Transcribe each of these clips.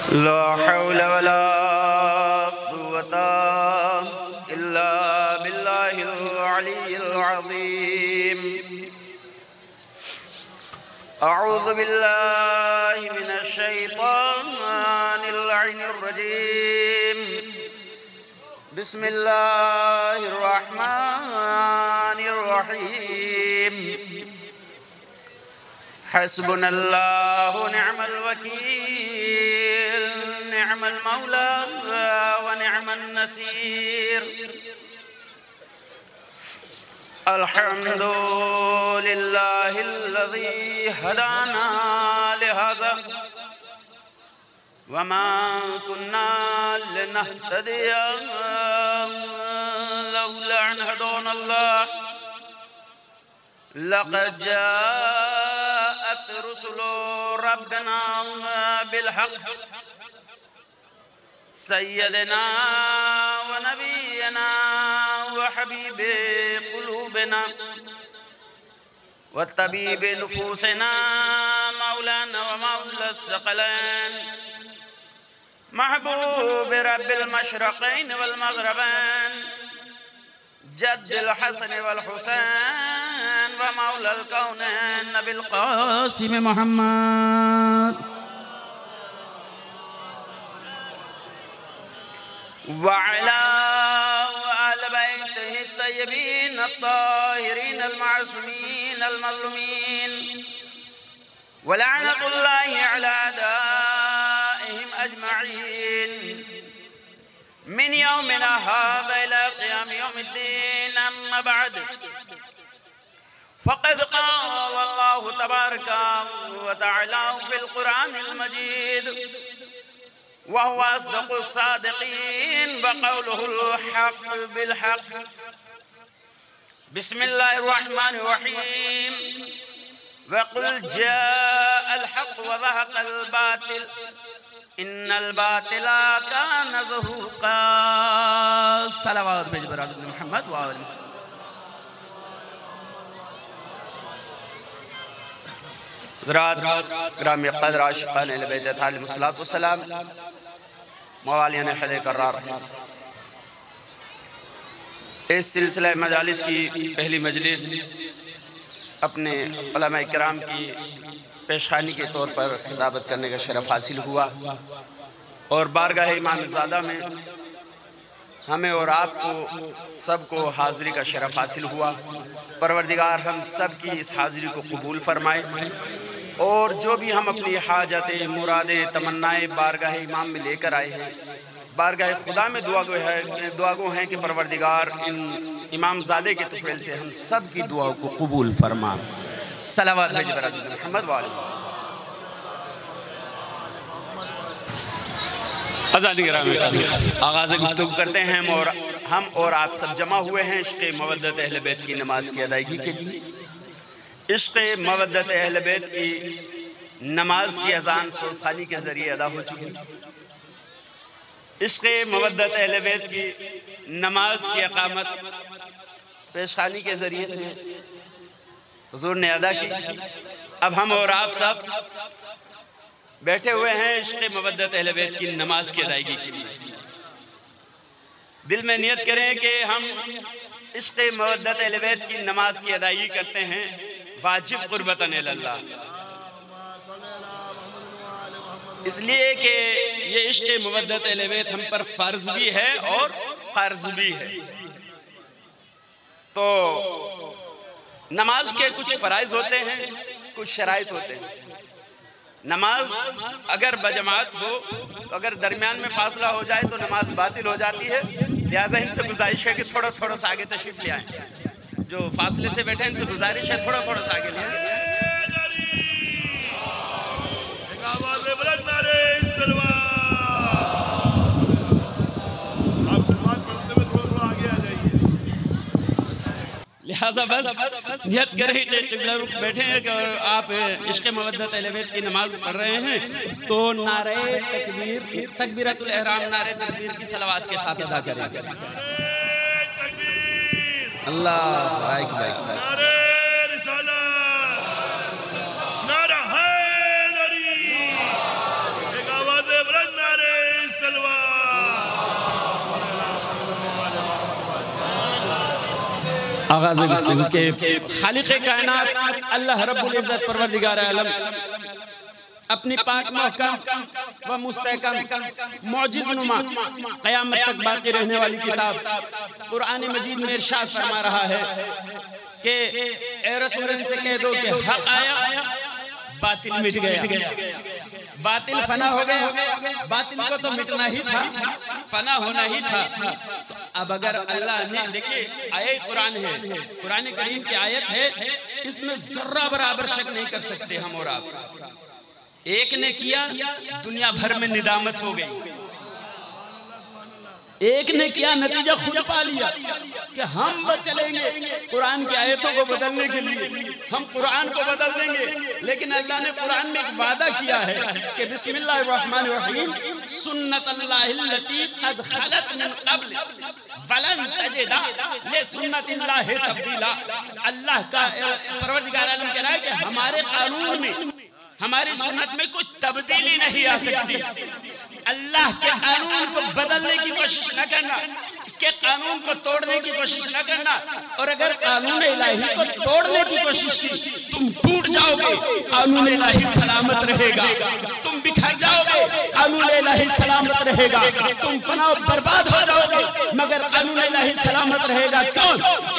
ला हौला वला कुव्वता इल्ला बिल्लाहिल अलिय्यिल अज़ीम। अऊज़ु बिल्लाहि मिनश शैतानिर रजीम। बिस्मिल्लाहिर रहमानिर रहीम। हस्बुनल्लाहु निअमल वकील, निअमल मौला व निअमन नसीर। अल्हम्दुलिल्लाहिल्लज़ी हदाना लिहाज़ा वमा कुन्ना लिनहतदिया लौला अन हदानल्लाह। लक़द जाअत रुसुलु रब्बिना बिलहक़ सय्यदना व नबियना व हबीबे क़ुलूबिना व तबीबे नुफूसिना मौलाना व मौला सकलैन महबूब रब्बिल मशरक़ैन वल मग़रिबैन जद्दिल हसन वल हुसैन व मौलल कौनैन नबिल क़ासिम मुहम्मद व अला आल बैतिहि तय्यबीन अत्ताहिरीन अल मासूमीन अल मज़लूमीन व लअनतुल्लाहि अला अदाइहिम अजमईन मिन यौमिना हाज़ा इला क़ियाम यौमिद्दीन। अम्मा बअद फ़क़द क़ाल अल्लाहु तबारक व तआला फ़िल क़ुरआनिल मजीद व हुवा अस्दक़ुस सादिक़ीन व क़ौलुहुल हक़्क़ु बिल हक़्क़। बिस्मिल्लाहिर रहमानिर रहीम। व क़ुल जाअल हक़्क़ु व ज़हक़ल बातिल इन्नल बातिला काना ज़हूक़ा। सलावत भेज बर आज़म मोहम्मद व आले हज़रात ग्रामी क़द्र आशिक़ान अहले बैत अलैहिमुस्सलातु वस्सलाम मवालियान हदे करार। इस सिलसिला मजालिस की पहली मजलिस अपने उलमा इकराम की पेशखानी के तौर पर खिताबत करने का शरफ़ हासिल हुआ और बारगाह इमाम ज़ादा में हमें और आपको सबको हाज़िरी का शरफ़ हासिल हुआ। परवरदिगार हम सब की इस हाज़िरी को कबूल फरमाए और जो भी हम अपनी हाजतें मुरादें तमन्नाएँ बारगाह इमाम में लेकर आए हैं, बारगाह खुदा में दुआगो हैं कि परवरदिगार इन इमाम ज़ादे के तुफ़ैल से हम सब की दुआओं को कबूल फरमा। सलावत भेज बर आज़म मोहम्मद व आले आगाज़ गुफ्तगू करते हैं और हम और आप सब जमा हुए हैं इश्क़ मवद्दत अहले बैत की नमाज की अदायगी के लिए। इश्क़ मवद्दत अहले बैत की नमाज की अज़ान सोज़खानी के ज़रिए अदा हो चुकी। इश्क़ मवद्दत अहले बैत की नमाज की अक़ामत पेशखानी के ज़रिए से हुज़ूर ने अदा की। अब हम और आप सब बैठे हुए हैं इश्क़ मवद्दत अहले बैत की नमाज की अदायगी के लिए। दिल में नियत करें कि हम इश्क़ मवद्दत अहले बैत की नमाज की अदायगी करते हैं वाजिब क़ुर्बतन इलल्लाह, इसलिए कि ये इश्क़ मवद्दत अहले बैत हम पर फ़र्ज़ भी है और क़र्ज़ भी है। तो नमाज के कुछ फ़राइज़ होते हैं, कुछ शराइत होते हैं। नमाज अगर बजमात हो तो अगर दरमियान में फासला हो जाए तो नमाज बातिल हो जाती है। लिहाजा इनसे गुजारिश है कि थोड़ा थोड़ा सा आगे तशरीफ़ ले आए। जो फासले से बैठे इनसे गुजारिश है थोड़ा थोड़ा सा आगे ले आए। लिहाजा बस नियत करें बैठे हैं कि आप इश्क़ मवद्दत अहले बैत की नमाज पढ़ रहे हैं तो नारे तकबीर तकबीरतुल एहराम नारे तकबीर की सलावत के साथ अदा करें। अल्लाह अकबर। आगाज़ के खालिक़ कायनात अल्लाह रब्बुल इज़्ज़त परवरदिगार आलम अपनी पाक महकम व मुस्तहकम मौजिज़नुमा क़यामत तक बाकी रहने वाली किताब कुरान मजीद में इरशाद फरमा रहा है कि ए रसूल से कह दो कि हक आया, बातिल मिट गया, बातिल फना हो गया। बातिल को तो मिटना ही था, फना होना ही था। तो अब अगर अल्लाह ने, देखिए आयत कुरान है, कुरान करीम की आयत है, इसमें जर्रा बराबर शक नहीं कर सकते हम और आप। एक ने किया, दुनिया भर में निदामत हो गई। एक ने किया, नतीजा खुद पा लिया कि हम चलेंगे कुरान की आयतों को बदलने के लिए, हम कुरान को बदल देंगे। लेकिन अल्लाह ने कुरान में एक वादा किया है कि बिस्मिल्लाहिर्रहमानिर्रहीम सुन्नतल्लाहिल्लती क़द खलत मिन क़ब्ल वलन तजिदा लिसुन्नतिल्लाहि तब्दीला। अल्लाह का परवरदिगार आलम कह रहा है कि हमारे कानून में, हमारी सुन्नत में कोई तब्दीली नहीं आ सकती। अल्लाह के कानून को बदलने की कोशिश न करना, इसके कानून को तोड़ने की कोशिश न करना। और अगर कानून इलाही को तोड़ने की कोशिश की, तुम टूट जाओगे, कानून इलाही सलामत रहेगा। तुम बिखर जाओगे, कानून इलाही सलामत रहेगा। तुम फना बर्बाद हो जाओगे, मगर कानून इलाही सलामत रहेगा। क्यों?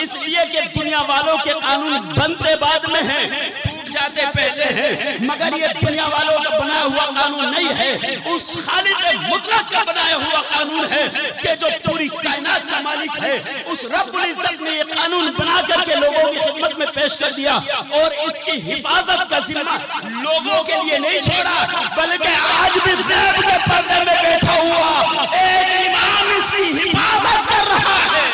इसलिए कि दुनिया वालों के कानून बनते बाद में हैं, टूट जाते पहले हैं। मगर ये दुनिया वालों का बनाया हुआ कानून नहीं है, उस खालिक मुतलक का बनाया हुआ कानून है कि जो पूरी कायनात का मालिक है। उस रब्बुल इज़्ज़त ने ये कानून बना करके लोगों की खिदमत में पेश कर दिया और इसकी हिफाजत का जिम्मा लोगों के लिए नहीं छोड़ा, बल्कि आज भी ग़ैब के पर्दे में बैठा हुआ एक इमाम इसकी हिफाजत कर रहा है।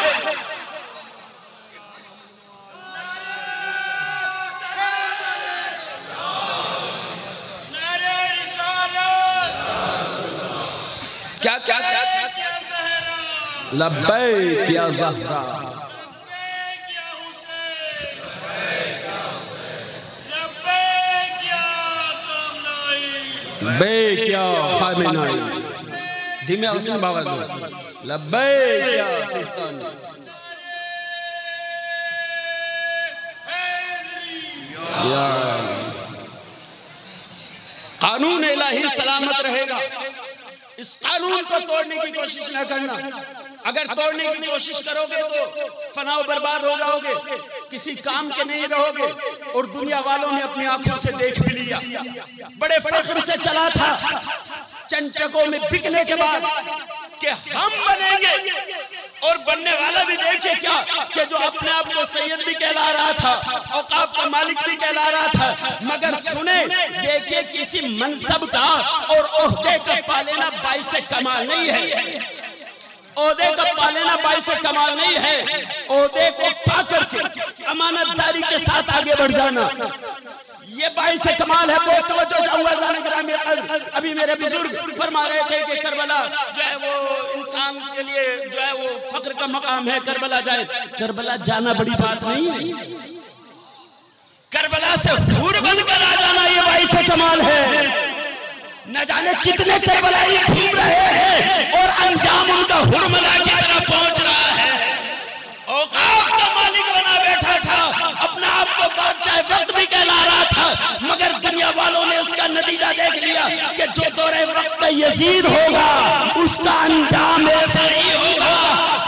क्या क्या क्या लब्बैक या ज़हरा, लब्बैक या ख़ामेनाई, धीमे आवाज़ बाबा दो, लब्बैक या सिस्तानी। कानून इलाही सलामत रहेगा। इस कानून को तोड़ने की कोशिश न करना। अगर तोड़ने की कोशिश करोगे तो फना बर्बाद हो जाओगे, किसी काम के नहीं रहोगे। और दुनिया वालों ने अपनी आंखों से देख भी लिया, बड़े फख्र से चला था चंचकों में बिकने के बाद कि हम बनेंगे। और बनने वाला भी देखे क्या कि जो अपने आप को सैयद भी कहला रहा था, औकाफ का मालिक भी कहला रहा था, मगर सुने देखिए किसी मनसब का और ओहदे का पालेना बाइस से कमाल नहीं है। ओहदे का पालेना बाइस से कमाल नहीं है। ओहदे को पा करके अमानतदारी के साथ आगे बढ़ जाना, ये बाइस से कमाल है। बहुत तवज्जो चाहूंगा। अभी मेरे बुजुर्ग फरमा रहे थे कि करबला जो है वो इंसान के लिए जो है वो फक्र का मकाम है, करबला जाए। करबला जाना बड़ी बात नहीं है, करबला से हूर बनकर आ जाना ये बाइस से कमाल है। न जाने कितने करबलाई घूम रहे हैं और अंजाम उनका हुरमला की तरह पहुंच रहा है। औकाफ का मालिक बना बैठा था, अपना आप को बादशाह वक्त भी कहला रहा था, मगर दुनिया वालों ने उसका नतीजा देख लिया कि जो दौरे वक्त में यजीद होगा उसका अंजाम ऐसा ही होगा,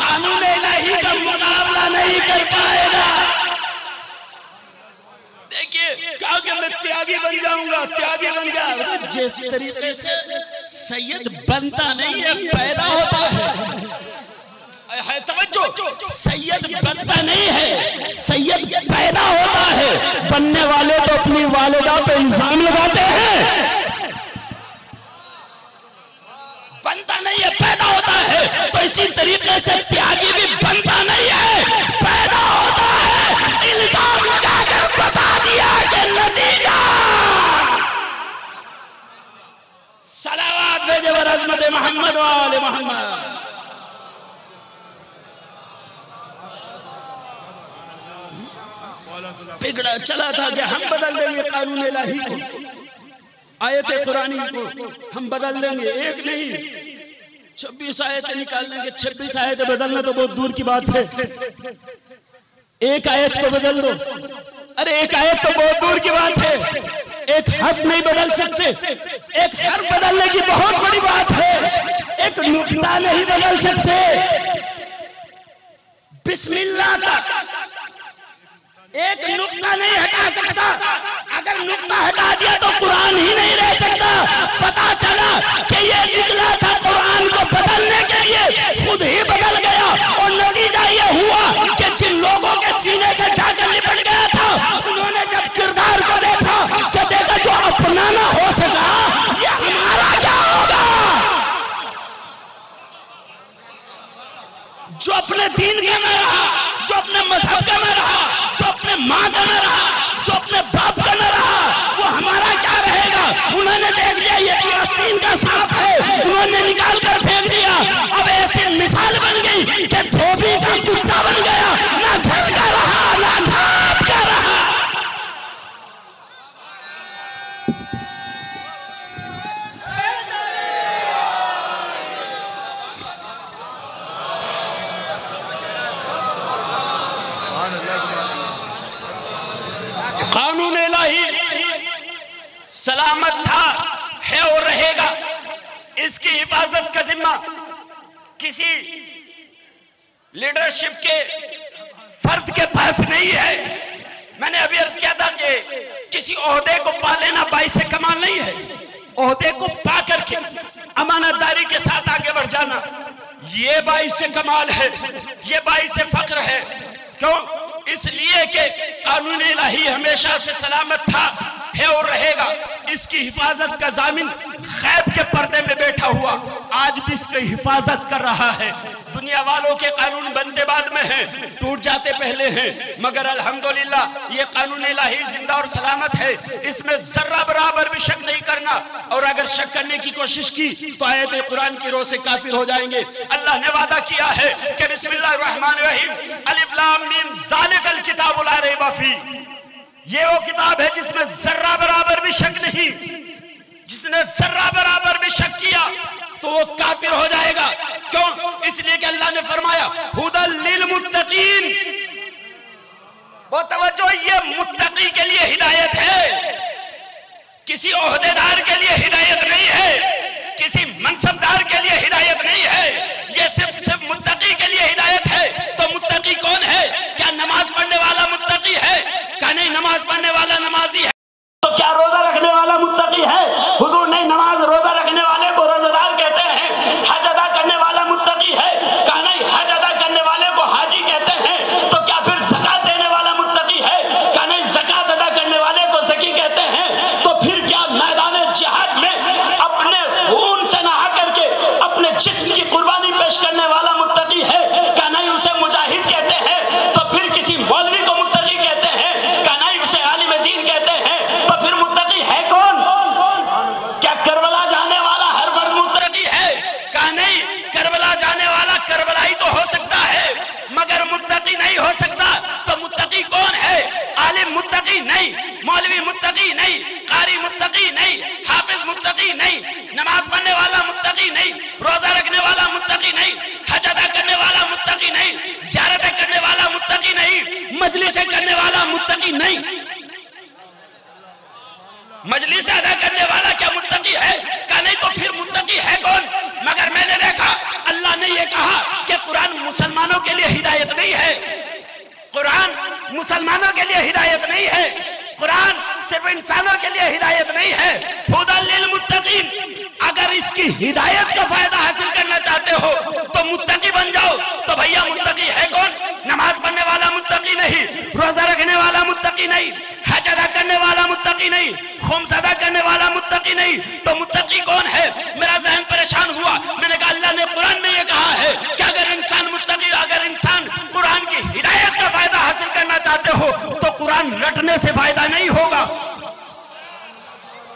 कानून इलाही का मुकाबला नहीं कर पाएगा। देखिए कहा कि मैं त्यागी बन जाऊंगा, त्यागी बन गया। जिस तरीके से सैयद बनता नहीं है, पैदा होता है। तवज्जो, सैयद बनता नहीं है, सैयद पैदा होता है। बनने वाले तो अपनी वालिदा पे इल्जाम लगाते हैं। बनता नहीं है, पैदा होता है। तो इसी तरीके से त्यागी भी बनता नहीं है, पैदा होता है। इल्जाम लगाकर बता दिया कि नतीजा सलावत भेजे वर अज़मत मोहम्मद वाले मोहम्मद। बिगड़ा चला था कि हम बदल देंगे कानून इलाही को, आयत कुरानी को हम बदल देंगे। एक नहीं 26 आयतें निकाल लेंगे। 26 आयतें बदलना तो बहुत दूर की बात है। एक आयत को बदल दो, अरे एक आयत तो बहुत दूर की बात है, एक हर्फ नहीं बदल सकते। एक हर्फ बदलने की बहुत बड़ी बात है, एक नुक्ता नहीं बदल सकते। बिस्मिल्लाह तक एक नुक्ता नहीं हटा सकता। अगर नुक्ता हटा दिया तो कुरान ही नहीं रह सकता। पता चला कि ये निकला था कुरान को बदलने के लिए, खुद ही बदल गया। और नतीजा ये हुआ कि जिन लोगों के सीने से जाकर लिपट गया था, उन्होंने जब किरदार को देखा तो देखा जो अपना ना हो सका, ये हमारा क्या होगा। जो अपने दीन का न रहा, जो अपने मजहब का न रहा, जो अपने माँ का न रहा, जो अपने बाप का न रहा, वो हमारा क्या रहेगा। उन्होंने देख लिया ये फिलिस्तीन का सांप है, उन्होंने निकाल कर फेंक दिया। अब ऐसी मिसाल बन गई कि धोबी का कुत्ता बन गया, ना घर का रहा ना घाट का रहा। कानून इलाही सलामत था, है और रहेगा। इसकी हिफाजत का जिम्मा किसी लीडरशिप के फर्द के पास नहीं है। मैंने अभी अर्ज किया था कि किसी ओहदे को पा लेना बाइसे कमाल नहीं है, ओहदे को पा करके अमानतदारी के साथ आगे बढ़ जाना ये बाइसे कमाल है, ये बाइसे फख्र है। क्यों? इसलिए कि कानून इलाही हमेशा से सलामत था, है और रहेगा। इसकी हिफाजत का जामिन गैब के पर्दे में बैठा हुआ आज भी इसकी हिफाजत कर रहा है। दुनिया वालों के कानून बनते बाद में हैं, टूट जाते पहले हैं, मगर अल्हम्दुलिल्लाह ये कानून इलाही जिंदा और सलामत है। इसमें जर्रा बराबर भी शक नहीं करना, और अगर शक करने की कोशिश की तो आयत कुरान की रोह से काफिर हो जाएंगे। अल्लाह ने वादा किया है कि बिस्मिल्लाहिर रहमानिर रहीम, अलिफ लाम मीम ज़ालिकल किताबु ला रैब फी, ये वो किताब है जिसमें जर्रा बराबर भी शक नहीं। जिसने जर्रा बराबर भी शक किया तो वो काफिर हो जाएगा। क्यों? इसलिए कि अल्लाह ने फरमाया हुदल लिल मुत्तकीन, बहुत तवज्जो, ये मुत्तकी के लिए हिदायत है, किसी ओहदेदार के लिए हिदायत नहीं है, किसी मनसबदार के लिए हिदायत नहीं है, ये सिर्फ मुत्तकी के लिए हिदायत है। तो मुत्तकी कौन है? क्या नमाज पढ़ने वाला मुत्तकी है? क्या नहीं नमाज पढ़ने वाला नमाजी है? तो क्या रोजा रखने वाला मुत्तकी है? हुजूर नहीं, नमाज रोजा रखने वाले को रोजादार कहते हैं। हज अदा करने वाला मुत्तकी है? क्या नहीं, हज अदा करने वाले को हाजी कहते हैं। तो क्या फिर ज़कात देने वाला मुत्तकी है? क्या नहीं, ज़कात अदा करने वाले को ज़की कहते हैं। तो फिर क्या मैदान जिहाद में अपने खून से नहा करके अपने जिस्म की कुर्बानी पेश करने वाला मुत्तकी है? क्या नहीं, उसे मुजाहिद कहते हैं। तो फिर किसी मौलवी को मुत्तकी कहते हैं? क्या नहीं, उसे आलिम दीन कहते हैं। तो फिर मुत्तकी है कौन? क्या करबला जाने वाला हर वक्त मुत्तकी है? क्या नहीं, करबला जाने वाला करबलाई तो हो सकता है मगर मुत्तकी नहीं हो सकता। तो मुत्तकी कौन है? आलिम मुत्तकी नहीं, मौलवी मुत्तकी नहीं, कारी मुत्तकी नहीं, हाफिज मुत्तकी नहीं, नमाज पढ़ने वाला मुत्तकी नहीं, रोजा रखने वाला मुत्तकी नहीं, हज अदा करने वाला मुत्तकी नहीं, ज़ियारतें करने वाला मुत्तकी नहीं, मजलिसें करने वाला मुत्तकी नहीं। मजलिस अदा करने वाला क्या मुत्तकी है? क्या नहीं, तो फिर मुत्तकी है कौन? मगर मैंने देखा अल्लाह ने यह कहा कि कुरान मुसलमानों के लिए हिदायत नहीं है, कुरान मुसलमानों के लिए हिदायत नहीं है, कुरान सिर्फ इंसानों के लिए हिदायत नहीं है। हुदल लिल मुत्तकीन, अगर इसकी हिदायत का फायदा हासिल करना चाहते हो तो मुत्तकी बन जाओ। तो भैया मुत्तकी है कौन? नमाज पढ़ने वाला मुत्तकी नहीं, रोजा रखने वाला मुत्तकी नहीं, हज अदा करने वाला मुत्तकी नहीं, खुम्स अदा करने वाला मुत्तकी नहीं। तो मुत्तकी कौन है? मेरा ज़हन परेशान हुआ। मैंने कहा अल्लाह ने कुरान में ये कहा है कि अगर इंसान मुत्तकी, अगर इंसान कुरान की हिदायत का फायदा हासिल करना चाहते हो तो कुरान रटने से फायदा नहीं होगा,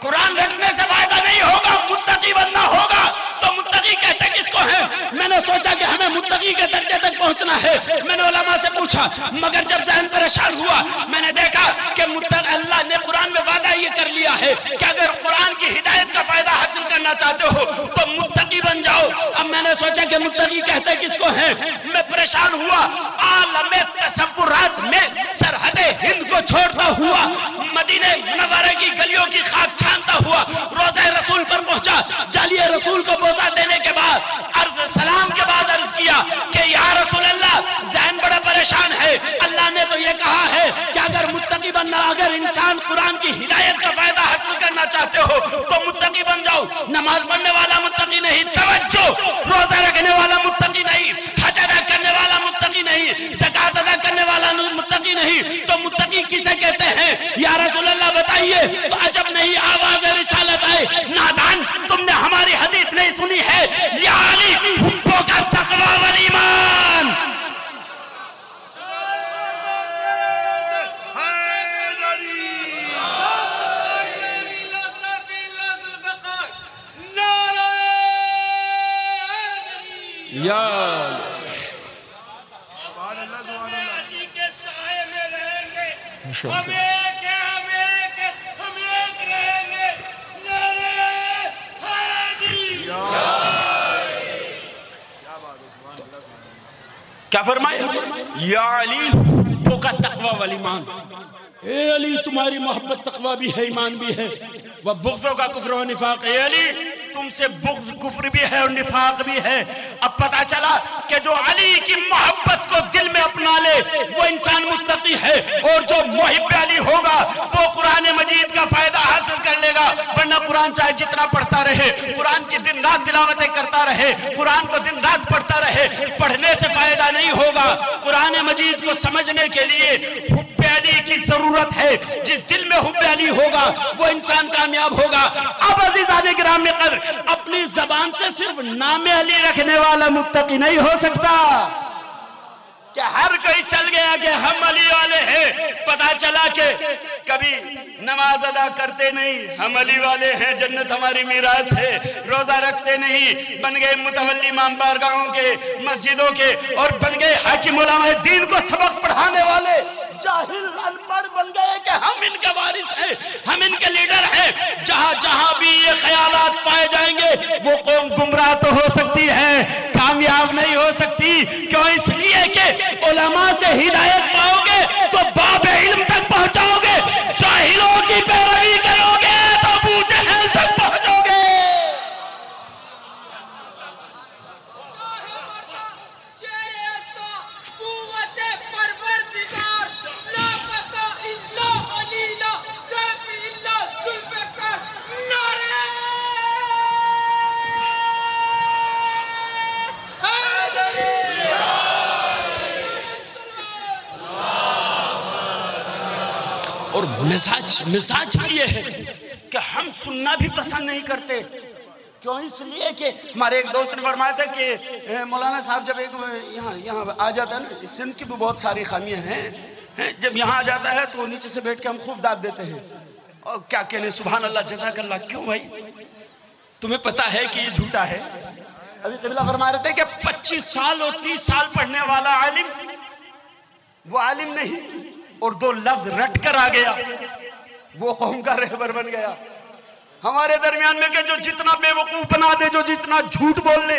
कुरान रटने से फायदा नहीं होगा, मुत्तकी बनना होगा। तो मुत्तकी कहते किसको है? मैंने सोचा कि हमें मुत्तकी के दर्जे तक पहुंचना है। मैंने उलमा से पूछा पूछा, मगर जब ज़हन परेशान हुआ मैंने देखा कि अल्लाह ने कुरान में वादा ये कर लिया है कि अगर कुरान की हिदायत का फायदा हासिल करना चाहते हो तो मुत्तकी बन जाओ। अब मैंने सोचा कि मुत्तकी कहते किसको है, मैं परेशान हुआ। आलम तसव्वुरात में सरहदे हिंद को छोड़ता हुआ मदीने मुनव्वरा की गलियों की खाक छानता हुआ रोज़े रसूल पर पहुंचा। जालिए रसूल को बोझा देने के बाद अर्ज सलाम के बाद अर्ज किया कि या रसूल अल्लाह, ज़हन बड़ा परेशान है। अल्लाह ने तो ये कहा है कि अगर मुत्तकी बनना, अगर इंसान कुरान की हिदायत का फायदा हासिल करना चाहते हो तो मुत्तकी बन जाओ। नमाज पढ़ने वाला मुत्तकी नहीं, तवज्जो, रोजा रखने वाला मुत्तकी नहीं, हज अदा करने वाला मुत्तकी नहीं, ज़कात अदा करने वाला मुत्तकी नहीं, तो मुत्तकी किसे कहते हैं या रसूल अल्लाह बताइए। तो अजब नहीं आवाज रिसालत आए, नादान तुमने हमारी हदीस नहीं सुनी है, या अली हुब्बो का तक़वा वल ईमान। या के साए में रहेंगे, हम एक रहेंगे। नारे हैदरी। क्या फरमाए, या अली हुब्बो का तक़वा वल ईमान। ए अली तुम्हारी मोहब्बत तक़वा भी है, ईमान भी है। वह बुग़्ज़ो का कुफ्र व निफाक। ए अली तुमसे बुग़्ज़ कुफ्र भी है और निफाक भी है। अब पता चला कि जो अली की मोहब्बत को दिल में अपना ले वो इंसान मुत्तकी है, और जो मुहिब अली होगा वो कुरान मजीद का फायदा हासिल कर लेगा। वरना कुरान चाहे जितना पढ़ता रहे, कुरान की दिन रात तिलावतें करता रहे, कुरान को दिन रात पढ़ता रहे, पढ़ने से फायदा नहीं होगा। कुरान मजीद को समझने के लिए हुब्बे अली की जरूरत है। जिस दिल में हुब्बे अली होगा वो इंसान कामयाब होगा। अब अज़ीज़ाने किराम कर अपनी जबान से सिर्फ नाम अली रखने वाला मुत्तकी नहीं हो सकता। क्या हर कोई चल गया कि हम अली वाले हैं, पता चला कि कभी नमाज अदा करते नहीं, हम अली वाले हैं, जन्नत हमारी मीरास है। रोजा रखते नहीं, बन गए मुतवल्ली इमाम बारगाहों के, मस्जिदों के, और बन गए हाकिम उलमाए दीन को सबक पढ़ाने वाले। जाहिल अनपढ़ बन गए कि हम इनके वारिस हैं, हम इनके लीडर हैं। जहां जहां भी ये ख्यालात पाए जाएंगे वो कौम गुमराह तो हो सकती है, कामयाब नहीं हो सकती। क्यों? इसलिए कि उलमा से हिदायत पाओगे तो बाबे इल्म तक पहुंचाओगे, जाहिलों की पैरवी करोगे तो अबू जहल तक पहुंचोगे। और मिजाज भी ये है कि हम सुनना भी पसंद नहीं करते। क्यों? इसलिए कि हमारे एक दोस्त ने फरमाया था कि मौलाना साहब जब एक यहाँ आ जाता है ना, इस सिंध की भी बहुत सारी खामियां हैं, जब यहाँ आ जाता है तो नीचे से बैठ के हम खूब दाद देते हैं और क्या कहने, सुभान अल्लाह जज़ाकल्लाह। क्यों भाई, तुम्हें पता है कि ये झूठा है। अभी क़िबला फरमा रहे थे कि 25 साल और 30 साल पढ़ने वाला आलिम वो आलिम नहीं, और 2 लफ्ज रट कर आ गया वो कौम का रहबर बन गया। हमारे दरमियान में के जो जितना बेवकूफ बना दे, जो जितना झूठ बोल ले,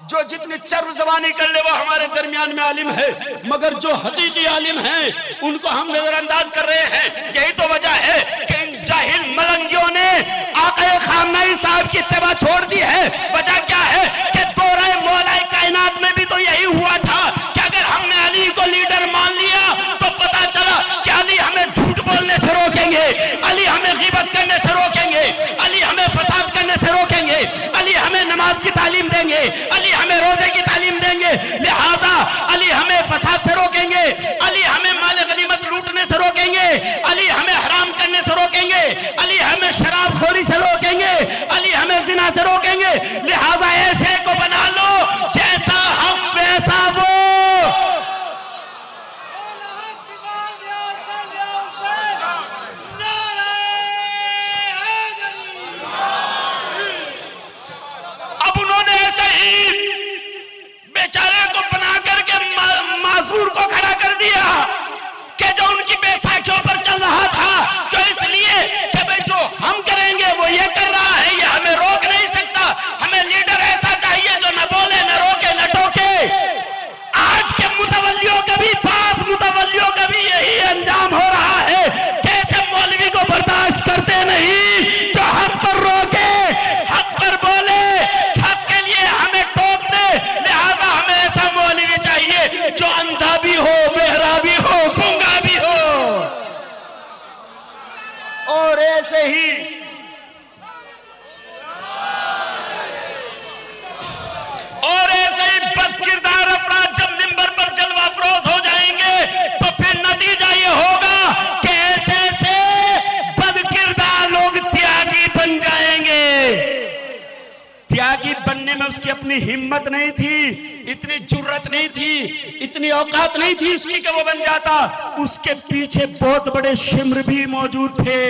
जो जितनी चर्ब ज़बानी कर ले, वो हमारे दरमियान में आलिम है। मगर जो हकीकी आलिम हैं उनको हम नजरअंदाज कर रहे हैं। यही तो वजह है कि इन जाहिल मलंगियों ने आक़ा ख़ामनई साहब की इत्तिबा छोड़ दी है। वजह क्या है कि दौरे मौलाए कायनात में भी तो यही हुआ था कि अगर हमने अली को लीडर मान लिया तो पता चला कि अली हमें झूठ बोलने से रोकेंगे, अली हमें ग़ीबत करने से रोकेंगे, अली हमें फसाद करने से रोकेंगे, अली हमें नमाज की तालीम देंगे, अली हमें रोजे की तालीम देंगे, लिहाजा अली हमें फसाद से रोकेंगे, अली हमें माल गनीमत लूटने से रोकेंगे, अली हमें हराम करने से रोकेंगे, अली हमें शराबखोरी से रोकेंगे, अली हमें ज़िना से रोकेंगे। लिहाजा ऐसे को बना लो जैसा हम वैसा वो। अब उन्होंने ऐसे ही बेचारे को बना करके माजूर को खड़ा वो ये कर रहा है, ये हमें रोक नहीं सकता। हमें लीडर ऐसा चाहिए जो न बोले, न रोके, न टोके। आज के मुतवल्लियों का भी, पांच मुतवल्लियों का भी यही अंजाम हो रहा है। कैसे मौलवी को बर्दाश्त करते नहीं जो हक पर रोके, हक पर बोले, हक के लिए हमें टोक दे। लिहाजा हमें ऐसा मौलवी चाहिए जो अंधा भी हो, बहरा भी हो, गूंगा भी हो। और ऐसे ही बदकिरदार अफराद जब मिंबर पर जलवा फरोज हो जाएंगे तो फिर नतीजा ये होगा कि ऐसे बदकिरदार लोग त्यागी बन जाएंगे। त्यागी बनने में उसकी अपनी हिम्मत नहीं थी, इतनी जुर्रत नहीं थी, इतनी औकात नहीं थी उसकी कि वो बन जाता। उसके पीछे बहुत बड़े शिम्र भी मौजूद थे,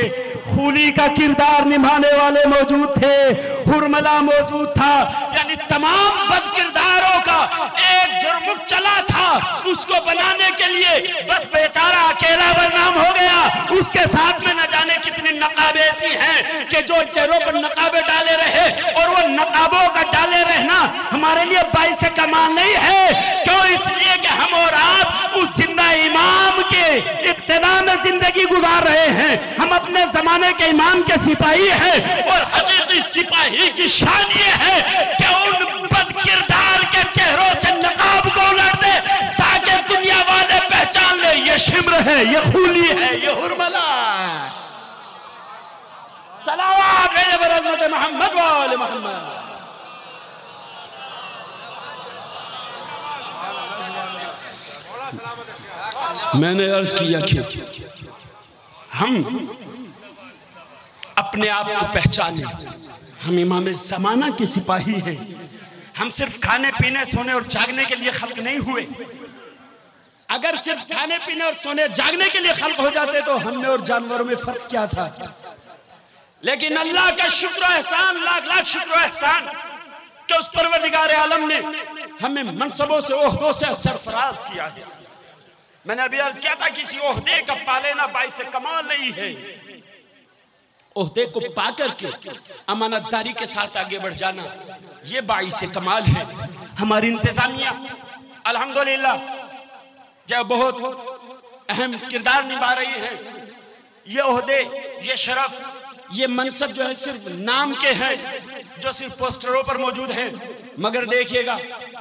खूली का किरदार निभाने वाले मौजूद थे, हुरमला मौजूद था। यानी तमाम बदकिरदारों का एक जुर्म चला था। उसको बनाने के लिए बस बेचारा अकेला बदनाम हो गया। उसके साथ में न जाने कितनी नकाबे ऐसी हैं कि जो चेहरों पर नकाबे डाले रहे, और वो नकाबों का डाले रहना हमारे लिए बाइस कमाल नहीं है। क्यों? इसलिए कि हम और आप उस जिंदा इमाम के इक्तिदा में जिंदगी गुजार रहे हैं। हम अपने जमाने के इमाम के सिपाही हैं, और हकीकी सिपाही की शान ये है कि उन बदकिरदार के चेहरों से नकाब को उलट दे ताकि दुनिया वाले पहचान ले ये शिम्र है, ये खूली है, ये हुरमला है। सलावत भेजे बरज़मत मोहम्मद व आले मोहम्मद। मैंने अर्ज किया कि हम अपने आप को पहचाने, हम इमाम ज़माना के सिपाही हैं। हम सिर्फ खाने पीने, सोने और जागने के लिए खल्क नहीं हुए। अगर सिर्फ खाने पीने और सोने जागने के लिए खल्क हो जाते तो हमने और जानवरों में फर्क क्या था। लेकिन अल्लाह का शुक्र एहसान, लाख लाख शुक्र एहसान कि उस परवरदिगार आलम ने हमें मनसबों से, ओहदों से सरफराज किया है। मैंने अभी अर्ज किया था किसी ओहदे का पा लेना बाइस कमाल नहीं है। ओहदे को पाकर के अमानतदारी के साथ आगे बढ़ जाना ये बाइस कमाल है। हमारी इंतजामिया अल्हम्दुलिल्लाह जो बहुत अहम किरदार निभा रही है। ये ओहदे, ये शरफ, ये मनसब जो है सिर्फ नाम के हैं, जो सिर्फ पोस्टरों पर मौजूद हैं। मगर देखिएगा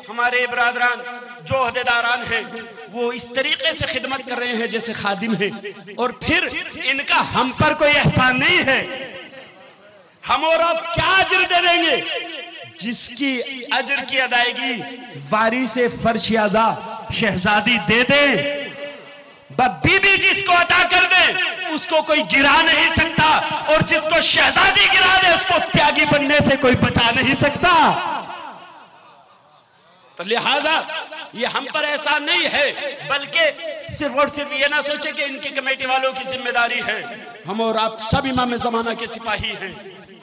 हमारे बरादरान जो ओहदेदारान हैं वो इस तरीके से खिदमत कर रहे हैं जैसे खादिम हैं, और फिर इनका हम पर कोई एहसान नहीं है। हम और आप क्या अजर दे देंगे? जिसकी अजर की अदायगी वारिसे फर्शियाजा शहजादी दे दे, बीबी जिसको अता कर दे उसको कोई गिरा नहीं सकता, और जिसको शहजादी गिरा दे उसको त्यागी बनने से कोई बचा नहीं सकता। तो लिहाजा ये हम पर ऐसा नहीं है, बल्कि सिर्फ और सिर्फ ये ना सोचे कि इनकी कमेटी वालों की जिम्मेदारी है। हम और आप सब इमाम ज़माना के सिपाही हैं।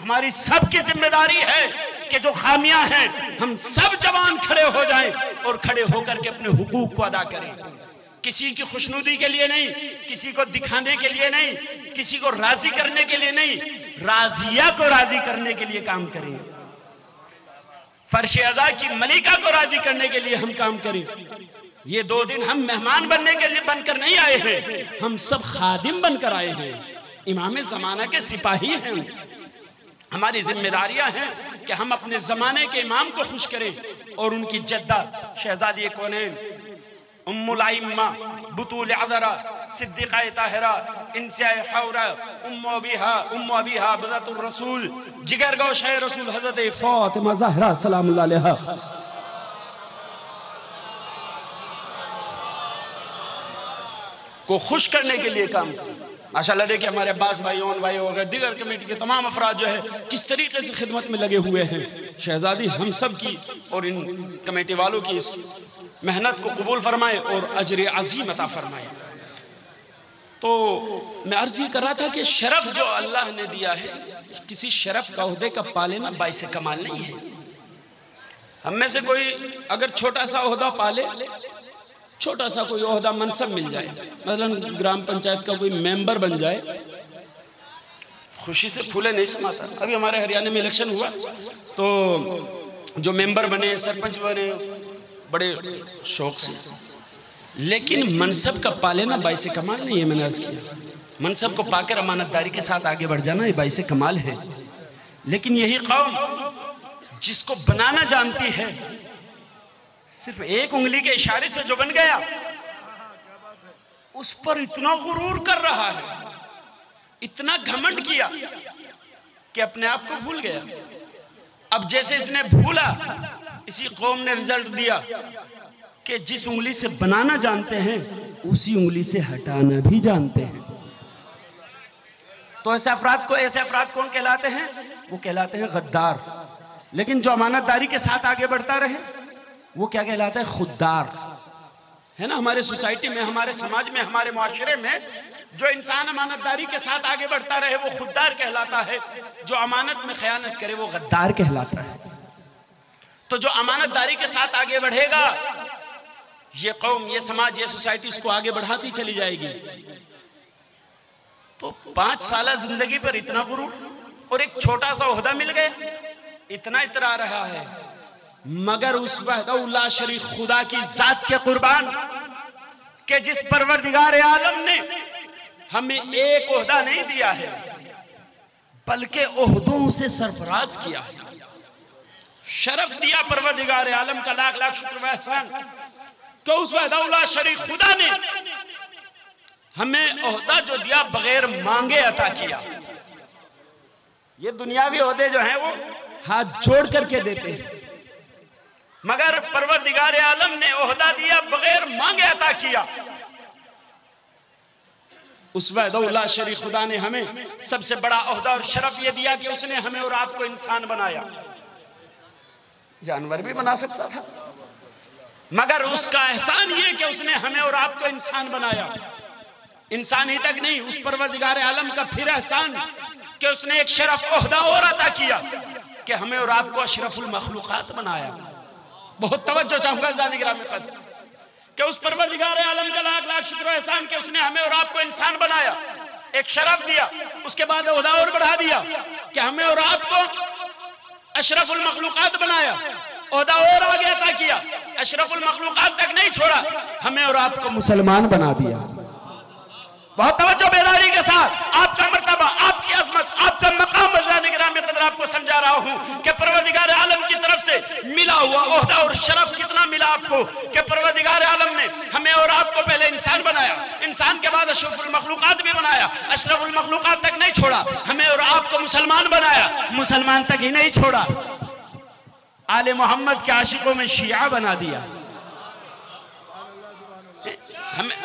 हमारी सबकी जिम्मेदारी है कि जो खामियां हैं हम सब जवान खड़े हो जाएं और खड़े होकर के अपने हुकूक को अदा करें। किसी की खुशनुदी के लिए नहीं, किसी को दिखाने के लिए नहीं, किसी को राजी करने के लिए नहीं, राजिया को राजी करने के लिए काम करें। फर्श अज़ा की मलिका को राजी करने के लिए हम काम करें। ये 2 दिन हम मेहमान बनने के लिए बनकर नहीं आए हैं, हम सब खादिम बनकर आए हैं, इमाम ज़माना के सिपाही हैं। हमारी जिम्मेदारियां हैं कि हम अपने ज़माने के इमाम को खुश करें और उनकी जद्दा शहजादी कौनैन उम्मुल आइम्मा बुतूल अज़रा सिद्दीक़ा ताहिरा इंसाए हौरा उम्मु अबीहा बज़तुर रसूल जिगर गौशाए रसूल हज़रत फ़ातिमा ज़हरा सलामुल्लाह अलैहा को खुश करने के लिए काम करें। माशाअल्लाह देखिए हमारे अब्बास भाइयों भाइयों वगैरह दीगर कमेटी के तमाम अफराद जो है किस तरीके से खिदमत में लगे हुए हैं। शहजादी हम सब की और इन कमेटी वालों की इस मेहनत को कबूल फरमाए और अजर अज़ीम अता फरमाए। तो मैं अर्ज़ ये कर रहा था कि शरफ जो अल्लाह ने दिया है, किसी शरफ का ओहदे का पा लेना बाइसे कमाल नहीं है। हम में से कोई अगर छोटा सा ओहदा पाले, छोटा सा कोई ओहदा मनसब मिल जाए, मतलब ग्राम पंचायत का कोई मेंबर बन जाए, खुशी से फूले नहीं समाता। अभी हमारे हरियाणा में इलेक्शन हुआ तो जो मेंबर बने, सरपंच बने, बड़े शौक से, लेकिन मनसब का पालेना बाइसे कमाल नहीं है। मैंने अर्ज किया, मनसब को पाकर अमानतदारी के साथ आगे बढ़ जाना ये बाइसे कमाल है। लेकिन यही कौम जिसको बनाना जानती है, सिर्फ एक उंगली के इशारे से जो बन गया, उस पर इतना गुरूर कर रहा है, इतना घमंड किया कि अपने आप को भूल गया। अब जैसे इसने भूला, इसी कौम ने रिजल्ट दिया कि जिस उंगली से बनाना जानते हैं उसी उंगली से हटाना भी जानते हैं। तो ऐसे अफराद कौन कहलाते हैं? वो कहलाते हैं गद्दार। लेकिन जो अमानतदारी के साथ आगे बढ़ता रहे वो क्या कहलाता है? खुददार। है ना, हमारे सोसाइटी में, हमारे समाज में, हमारे माशरे में जो इंसान अमानतदारी के साथ आगे बढ़ता रहे वो खुददार कहलाता है। जो अमानत में खयानत करे वो गद्दार कहलाता है। तो जो अमानतदारी के साथ आगे बढ़ेगा, ये कौम, ये समाज, ये सोसाइटी इसको आगे बढ़ाती चली जाएगी। तो 5 साल जिंदगी पर इतना गुरूर और एक छोटा सा ओहदा मिल गया, इतना इतरा रहा है। मगर उस वहदहुल्लाह शरीक खुदा की जात के कुर्बान के जिस परवरदिगार आलम ने हमें एक ओहदा नहीं दिया है बल्कि ओहदों से सरफराज किया है, शरफ दिया परवरदिगार आलम का लाख लाख शुक्र व एहसान। तो उस वहदहुल्लाह शरीक खुदा ने हमें ओहदा जो दिया बगैर मांगे अता किया। ये दुनियावी ओहदे जो हैं वो हाथ जोड़ करके देते हैं, मगर परवरदिगार आलम ने ओहदा दिया बगैर मांगे अता किया। उस वहदहुल्लाह शरीक खुदा ने हमें सबसे बड़ा ओहदा और शरफ ये दिया कि उसने हमें और आपको इंसान बनाया। जानवर भी बना सकता था, मगर उसका एहसान ये कि उसने हमें और आपको इंसान बनाया। इंसान ही तक नहीं, उस परवरदिगार आलम का फिर एहसान कि उसने एक शरफ ओहदा और अता किया कि हमें और आपको अशरफुल मखलूकात बनाया। बहुत तवज्जो चाहूंगा ज़ानिगराम क़द्र कि उस परवरदिगार आलम का लाख लाख शुक्र एहसान कि उसने हमें और आपको इंसान बनाया, एक शरफ दिया, उसके बाद ओहदा और बढ़ा दिया कि हमें और आपको अशरफुल मखलूकात बनाया। ओहदा और आगे अता किया, अशरफुल मखलूकात तक नहीं छोड़ा, हमें और आपको मुसलमान बना दिया। बहुत तवज्जो बेदारी के साथ आपका मर्तबा, आपकी अजमत, आपका मकाम ज़ानिगराम क़द्र आपको समझा रहा हूं कि परवरदिगार आलम की तरफ से मिला हुआ ओहदा और शरफ कितना मिला आपको कि परवरदिगार आलम ने हमें और आपको पहले इंसान बनाया, इंसान के बाद अशरफुल मखलूकात भी बनाया, अशरफुल मखलूकात तक नहीं छोड़ा, हमें और आपको मुसलमान बनाया, मुसलमान तक ही नहीं छोड़ा, आले मोहम्मद के आशिकों में शिया बना दिया। हमें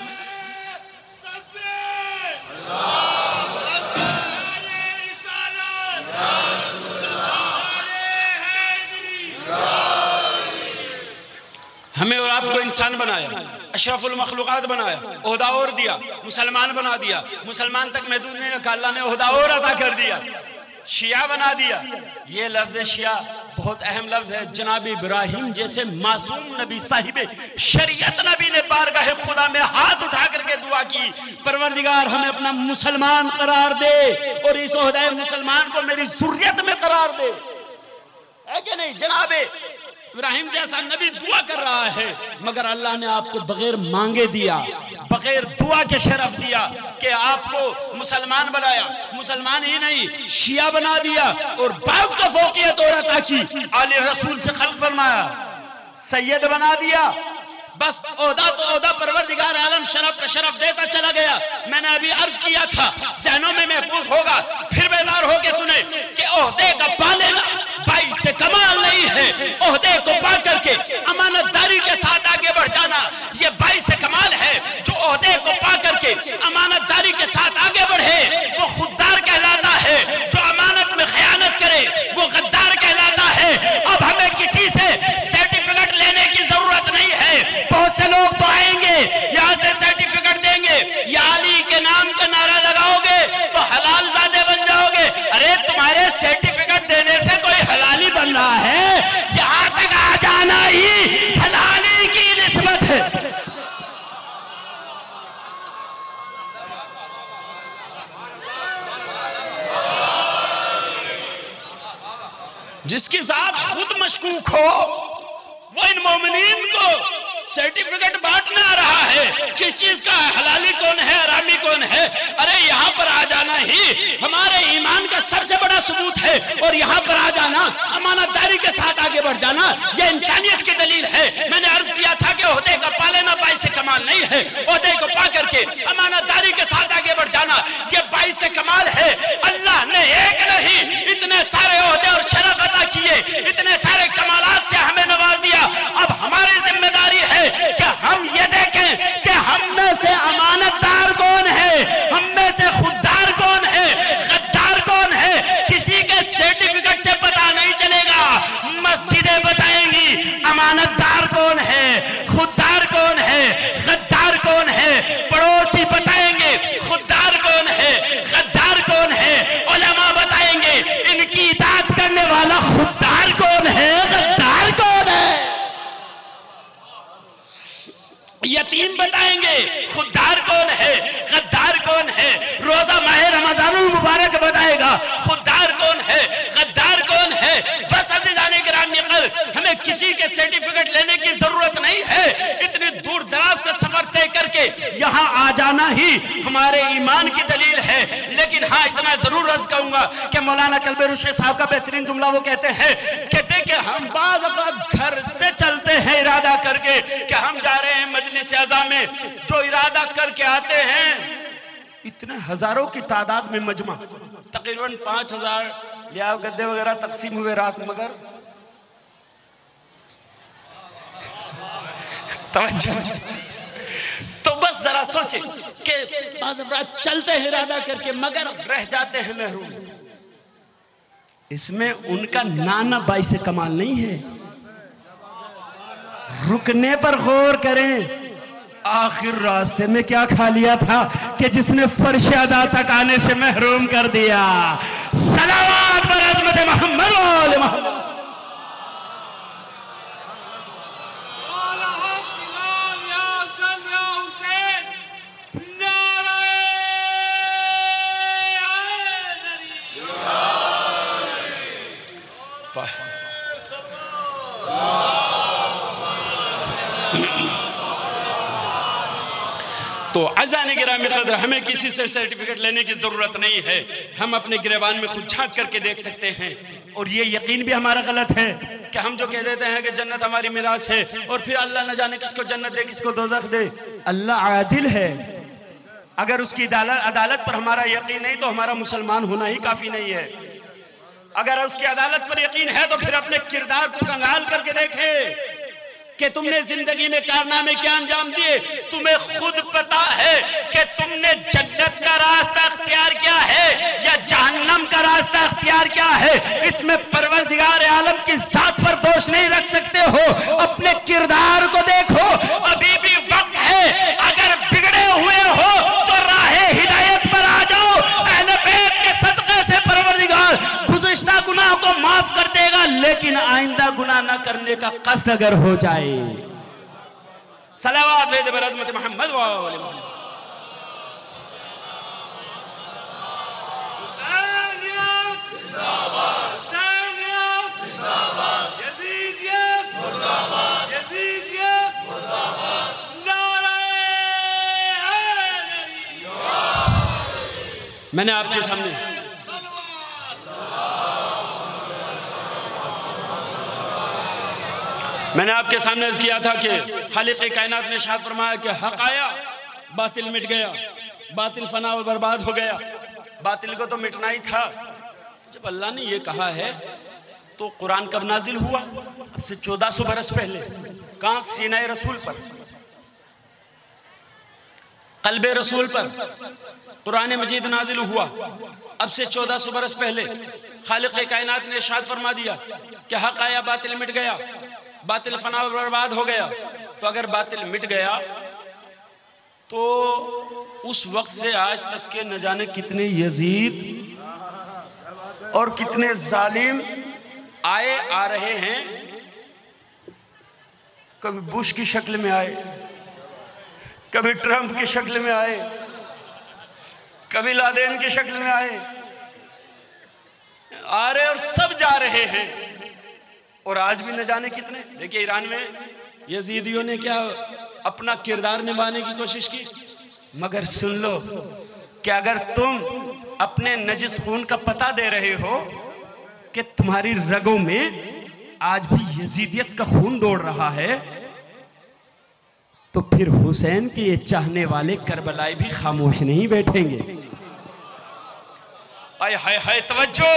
हमें और आपको इंसान बनाया, अशरफुल मखलूकात बनाया, ओहदा और दिया, मुसलमान बना दिया, मुसलमान तक महदूद नहीं रखा, अल्लाह ने ओहदा और अता कर दिया, शिया बना दिया। ये लफ्ज़ शिया बहुत अहम लफ्ज़ है। जनाब इब्राहिम जैसे मासूम नबी, साहिब शरीयत नबी ने बारगाह खुदा में हाथ उठा करके दुआ की, परवरदिगार हमें अपना मुसलमान करार दे और इस ओहदा मुसलमान को मेरी ज़ुर्रियत में करार दे। है कि नहीं? जनाब इब्राहिम जैसा नबी दुआ कर रहा है, मगर अल्लाह ने आपको बगैर मांगे दिया, बगैर दुआ के शरफ दिया कि आपको मुसलमान बनाया। मुसलमान ही नहीं, शिया बना दिया और बाज़ को फौकियत और अता की, आले रसूल से खल्क़ फरमाया, सैयद बना दिया। बस ओहदा तो ओहदा, परवरदिगार आलम शरफ का शरफ देता चला गया। मैंने अभी अर्ज किया था, ज़हनों में महफूज होगा, फिर बेदार होके सुने कि ओहदे का पा लेना बाई से कमाल नहीं है, ओहदे को पा करके अमानतदारी के साथ आगे बढ़ जाना ये बाई से कमाल है। जो ओहदे को पा करके अमानतदारी के साथ आगे बढ़े वो खुददार कहलाता है, जो अमानत में खयानत करे वो गद्दार कहलाता है। अब हमें किसी से सर्टिफिकेट लेने की जरूरत नहीं है। बहुत से लोग तो आएंगे यहाँ से सर्टिफिकेट देंगे, या अली के नाम का नारा लगाओगे तो हलाल ज़ादे बन जाओगे। अरे तुम्हारे सर्टिफिकेट देने से कोई हलाली बन रहा है? यहाँ तक आ जाना ही हलाली की निस्बत है। खुद मशकूक हो, वो इन मोमिनीन को सर्टिफिकेट बांटना आ रहा है किस चीज का, हलाली कौन है, हरामी कौन है। अरे यहाँ पर आ जाना ही हमारे ईमान का सबसे बड़ा सबूत है, और यहाँ पर आ जाना, अमानतदारी के साथ आगे बढ़ जाना, ये इंसानियत की दलील है। मैंने अर्ज किया था कि ओहदे का पालेना बाइस से कमाल नहीं है, ओहदे को पा करके अमानतदारी के साथ आगे बढ़ जाना ये बाइस से कमाल है। अल्लाह ने एक नहीं इतने सारे ओहदे और शरफ अता किए, इतने सारे कमालात से हमें नवाज दिया। अब हमारी जिम्मेदारी है कि हम ये देखें कि हम में से अमानतदार कौन है, हम में से खुददार कौन है, गद्दार कौन है। किसी के सर्टिफिकेट से पता नहीं चलेगा, मस्जिदें बताएंगी अमानतदार कौन है, खुददार कौन है, गद्दार कौन है। पड़ोसी बताएंगे खुददार कौन है, गद्दार कौन है। उलमा बताएंगे इनकी इताअत करने वाला खुददार कौन है, गद्दार कौन है। यतीम बताएंगे खुददार कौन है, गद्दार कौन है। रोजा माह रमजानुल मुबारक बताएगा खुददार कौन है, गद्दार कौन है। बस अज़ीज़ाने किराम निकल, हमें किसी के सर्टिफिकेट लेने की जरूरत नहीं है। इतनी दूर दराज का सफर तय करके यहाँ आ जाना ही हमारे ईमान की दलील है। लेकिन हाँ, इतना जरूर अर्ज कहूंगा कि मौलाना कल्बे रुशदी साहब का बेहतरीन जुमला वो कहते हैं कि देखिए हम बाज़ औक़ात घर से चलते हैं इरादा करके कि हम जा रहे हैं मजलिस अज़ा में, जो इरादा करके आते हैं इतने हजारों की तादाद में मजमा, तकरीबन 5000 लिया गद्दे वगैरह तकसीम हुए रात, मगर तो बस जरा सोचे कि बाज़ औक़ात चलते हैं इरादा करके मगर रह जाते हैं महरूम। इसमें उनका नाना बाई से कमाल नहीं है। रुकने पर गौर करें, आखिर रास्ते में क्या खा लिया था कि जिसने फर्श अदा तक आने से महरूम कर दिया। सलावत बर अज़मत मोहम्मद वाले मोहम्मद। तो अज़ान गिरामी क़द्र, हमें किसी से सर्टिफिकेट लेने की ज़रूरत नहीं है। हम अपने गिरेबान में खुद झांक करके देख सकते हैं। और ये यकीन भी हमारा गलत है कि हम जो कह देते हैं कि जन्नत हमारी मिरास है और फिर अल्लाह न जाने किसको जन्नत दे किसको दोज़ख दे। अल्लाह आदिल है। अगर उसकी अदालत पर हमारा यकीन नहीं तो हमारा मुसलमान होना ही काफ़ी नहीं है। अगर उसकी अदालत पर यकीन है तो फिर अपने किरदार को कंगाल करके देखे कि तुमने जिंदगी में कारनामे क्या अंजाम दिए। तुम्हें खुद पता है कि तुमने जन्नत का रास्ता अख्तियार किया है या जहन्नम का रास्ता अख्तियार किया है। इसमें परवरदिगार आलम की जात पर दोष नहीं रख सकते हो। अपने किरदार को देखो, अभी भी वक्त है। अगर बिगड़े हुए हो तो राहे हिदायत पर आ जाओ। अहले बैत के सदक़े से परवरदिगार गुज़िश्ता गुनाह को माफ कर देगा, लेकिन आइंदा गुनाह न करने का कस्द अगर हो जाए। सलावत भेद बर अज़मत मोहम्मद वाले मोहम्मद। मैंने आपके सामने अर्ज़ किया था कि खालिक़ कायनात ने इरशाद फरमाया कि हक़ आया, बातिल मिट गया, बातिल फना और बर्बाद हो गया। बातिल को तो मिटना ही था। जब अल्लाह ने ये कहा है तो कुरान कब नाजिल हुआ? अब से 1400 बरस पहले। कहाँ? सीना रसूल पर, क़ल्बे रसूल पर कुरान मजीद नाजिल हुआ। अब से 1400 बरस पहले खालिक़ कायनात ने इरशाद फरमा दिया कि हक़ आया, बातिल मिट गया, बातिल फना और बर्बाद हो गया। तो अगर बातिल मिट गया तो उस वक्त से आज तक के न जाने कितने यजीद और कितने जालिम आए आ रहे हैं। कभी बुश की शक्ल में आए, कभी ट्रंप की शक्ल में आए, कभी लादेन की शक्ल में आए, आ रहे और सब जा रहे हैं। और आज भी न जाने कितने। देखिए ईरान में यजीदियों ने क्या अपना किरदार निभाने की कोशिश की, मगर सुन लो कि अगर तुम अपने नजिस खून का पता दे रहे हो कि तुम्हारी रगों में आज भी यजीदियत का खून दौड़ रहा है, तो फिर हुसैन के ये चाहने वाले करबलाई भी खामोश नहीं बैठेंगे। आय हाय हाय तवज्जो,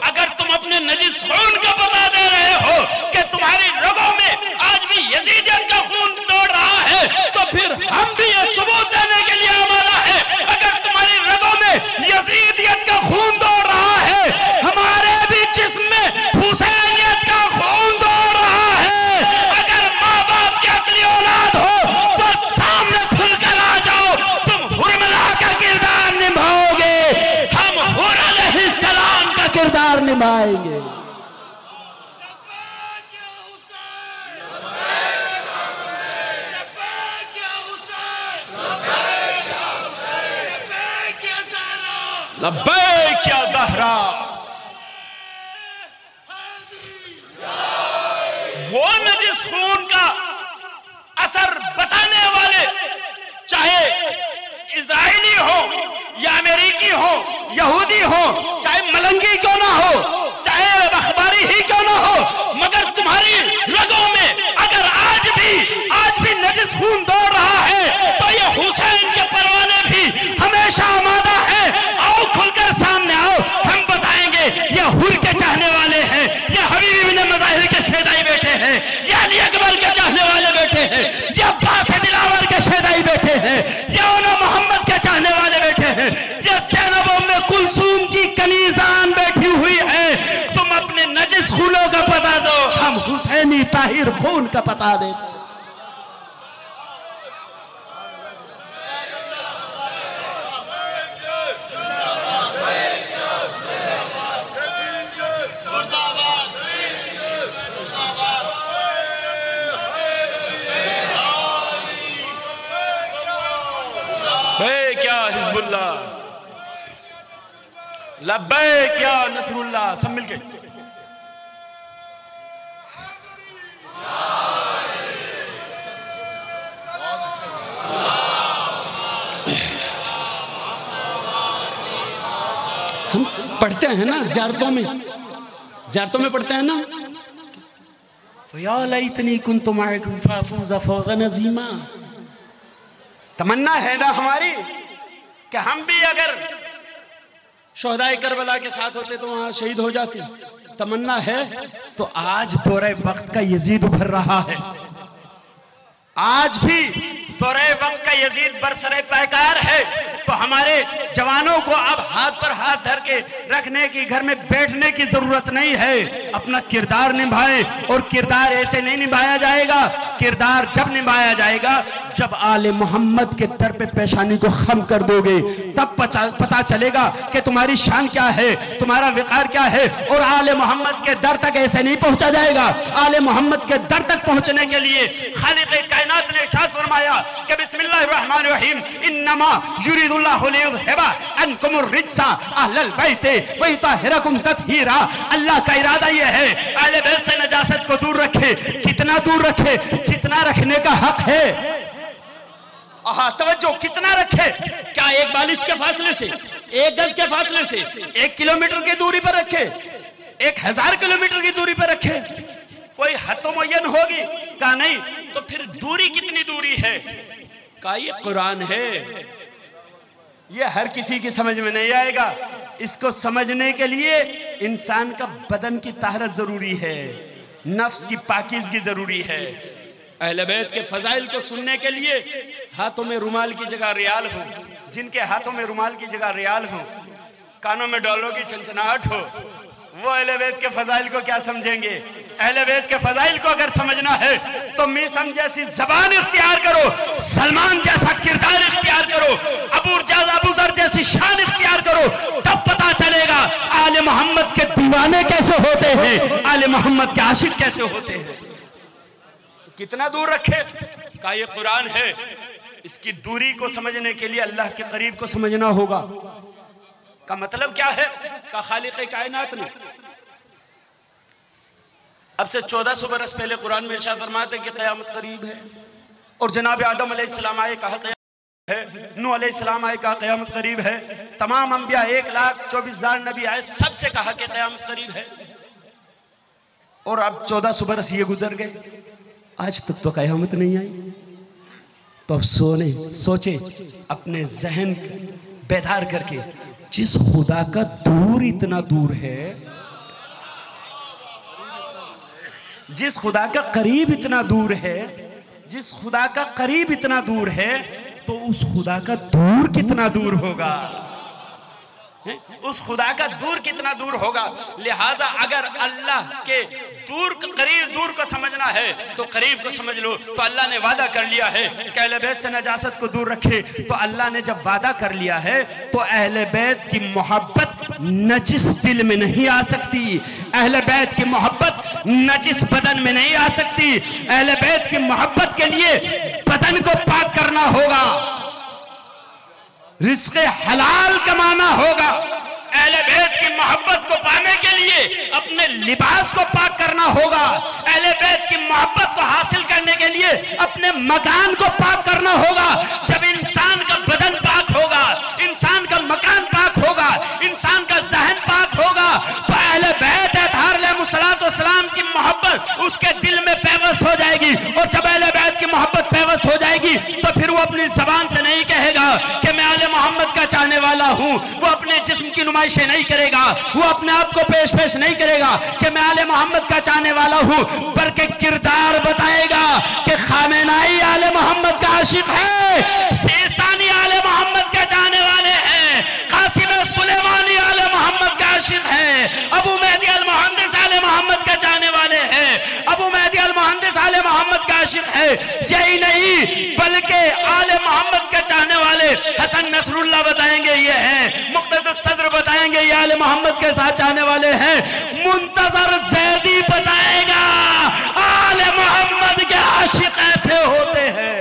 अगर तुम अपने नजिस खून का पता दे रहे हो कि तुम्हारी रगों में आज भी यजीदियत का खून दौड़ रहा है, तो फिर हम भी ये सबूत देने के लिए आमादा है। अगर तुम्हारी रगों में यजीदियत का खून दौड़ रहा है, हमारे भी जिस्म में हुसैनियत का खून दौड़ रहा है। अगर माँ बाप की असली औलाद हो तो सामने खुलकर आ जाओ, तुम हुरमला का किरदार निभाओगे, हम हुर अलैहिस्सलाम का किरदार निभाएंगे। लब्बैक या ज़हरा, वो नजिस खून का असर बताने वाले, चाहे इजरायली हो या अमेरिकी हो, यहूदी हो, चाहे मलंगी क्यों ना हो, चाहे अखबारी ही क्यों ना हो, मगर तुम्हारी रगों में अगर आज भी नजिस खून दौड़ रहा है, तो ये हुसैन के परवाने भी हमेशा आमादा है। आओ खुलकर सामने आओ, हम बताएंगे ये हुर के चाहने वाले हैं, ये हबीब इब्न मज़ाहिर के शेदाई बैठे हैं, ये अली अकबर के चाहने वाले बैठे हैं, ये अब्बास दिलावर के शेदाई बैठे हैं, ये उन्हें मोहम्मद के चाहने वाले बैठे हैं, ये ज़ैनब उम्मे कुलसूम की कनीज़ान बैठी हुई है। तुम अपने नजिस खूनों का पता दो, हम हुसैनी ताहिर खून का पता दे। क्या हिज़्बुल्लाह, लब्बैक या नसरुल्लाह, सब मिलके हम पढ़ते हैं ना ज़ियारतों में पढ़ते हैं ना, फ़या लैतनी कुन्तु मअकुम फ़अफ़ूज़ फ़ौज़न अज़ीमा। तमन्ना है ना हमारी कि हम भी अगर शोहदाए करबला के साथ होते तो वहां शहीद हो जाते। तमन्ना है तो आज दौरे वक्त का यजीद उभर रहा है, आज भी दौरे वक्त का यजीद बरसरे पैकार है। तो हमारे जवानों को अब हाथ पर हाथ धर के रखने की, घर में बैठने की जरूरत नहीं है, अपना किरदार निभाएं। और किरदार ऐसे नहीं निभाया जाएगा, किरदार जब निभाया जाएगा जब आले मोहम्मद के दर पे पेशानी को खम कर दोगे, तब पता चलेगा कि तुम्हारी शान क्या है, तुम्हारा विकार क्या है। और आले मोहम्मद के दर तक ऐसे नहीं पहुंचा जाएगा। आले मोहम्मद के दर तक पहुंचने के लिए खालिक़ कायनात ने इरशाद फरमाया कि बिस्मिल्लाहिर्रहमानिर्रहीम, इन्नमा युरिदुल्लाहु लियुज़हिबा अन्कुमुर रिज्सा अहलल बैति व युतहिरकुम तत्हीरा। अल्लाह का इरादा यह है आले बैत से नजासत को दूर रखे। कितना दूर रखे? जितना रखने का हक है। तवज्जो, कितना रखे? क्या एक बालिश के फासले से, एक गज के फासले से, 1 किलोमीटर की दूरी पर रखे, 1000 किलोमीटर की दूरी पर रखे? कोई हद मुअय्यन होगी? का नहीं। तो फिर दूरी कितनी दूरी है? का ये कुरान है, ये हर किसी की समझ में नहीं आएगा। इसको समझने के लिए इंसान का बदन की ताहरत जरूरी है, नफ्स की पाकीज़गी जरूरी है। अहले बैत के फजाइल को सुनने के लिए हाथों में रुमाल की जगह रियाल हो, जिनके हाथों में रुमाल की जगह रियाल हो, कानों में डॉलों की छनछनाहट हो, वो अहले बैत के फजाइल को क्या समझेंगे? अहले बैत के फजाइल को अगर समझना है तो मीसम जैसी जबान इख्तियार करो, सलमान जैसा किरदार इख्तियार करो, अबू ज़र जैसी शान इख्तियार करो, तब पता चलेगा आले मोहम्मद के दीवाने कैसे होते हैं, आले मोहम्मद के आशिक कैसे होते हैं। कितना दूर रखे? का ये कुरान है। इसकी दूरी को समझने के लिए अल्लाह के करीब को समझना होगा। का मतलब क्या है? का खालिक़ कायनात ने अब से 1400 बरस पहले कुरान में इरशाद फरमाते कि क़यामत करीब है, और जनाब आदम अलैहिस्सलाम आए कहा क़यामत है, नूह अलैहिस्सलाम आए कहा क़यामत करीब है, तमाम अंबिया 1,24,000 नबी आए, सबसे कहा कि क़यामत करीब है। और अब 1400 बरस ये गुजर गए, आज तक तो क़यामत नहीं आई। तो अब सोचे अपने जहन बेदार करके, जिस खुदा का दूर इतना दूर है, जिस खुदा का करीब इतना दूर है, जिस खुदा का करीब इतना दूर है, तो उस खुदा का दूर कितना दूर होगा, उस खुदा का दूर कितना दूर होगा। लिहाजा अगर अल्लाह के दूर करीब दूर को समझना है तो करीब को समझ लो। तो अल्लाह ने वादा कर लिया है कि अहले बैत से नजासत को दूर रखे। तो अल्लाह ने जब वादा कर लिया है तो अहले बैत की मोहब्बत नजिस दिल में नहीं आ सकती, अहले बैत की मोहब्बत नजिस बदन में नहीं आ सकती। अहले बैत की मोहब्बत के लिए बदन को पाक करना होगा, रिज़्क़े हलाल कमाना होगा। अहले बैत की मोहब्बत को पाने के लिए अपने लिबास को पाक करना होगा। अहले बैत की मोहब्बत को हासिल करने के लिए अपने मकान को पाक करना होगा। जब इंसान का बदन पाक होगा, इंसान का मकान पाक होगा, इंसान का ज़हन पाक होगा, तो अहले बैत अलैहिस्सलाम की मोहब्बत उसके दिल में पैवस्त हो जाएगी। और जब अहले बैत की मोहब्बत पैवस्त हो जाएगी तो फिर वो अपनी जबान से नहीं कहेगा कि मैं आले मोहम्मद का चाहने वाला हूँ, वो अपने जिस्म की नुमाइशें नहीं करेगा, वो अपने आप को पेश नहीं करेगा कि मैं आले मोहम्मद का चाहने वाला हूँ, बल्कि किरदार बताएगा कि खामेनाई आले मोहम्मद का आशिक है, सिस्तानी आले मोहम्मद के चाहने वाले हैं, कासिम सुलेमानी आले मोहम्मद का आशिक है, अबू मेहदी अल मुहंदिस आले मोहम्मद के चाहने वाले हैं, अबू मेहदी अल मुहंदिस आले मोहम्मद का आशिक है। यही नहीं बल्कि आले मोहम्मद के चाहने वाले हसन नसरुल्लाह बताएंगे ये हैं, मुक़्तदा सदर बताएंगे ये आले मोहम्मद के साथ चाहने वाले हैं, मुंतजर ज़ैदी बताएगा आले मोहम्मद के आशिक ऐसे होते हैं।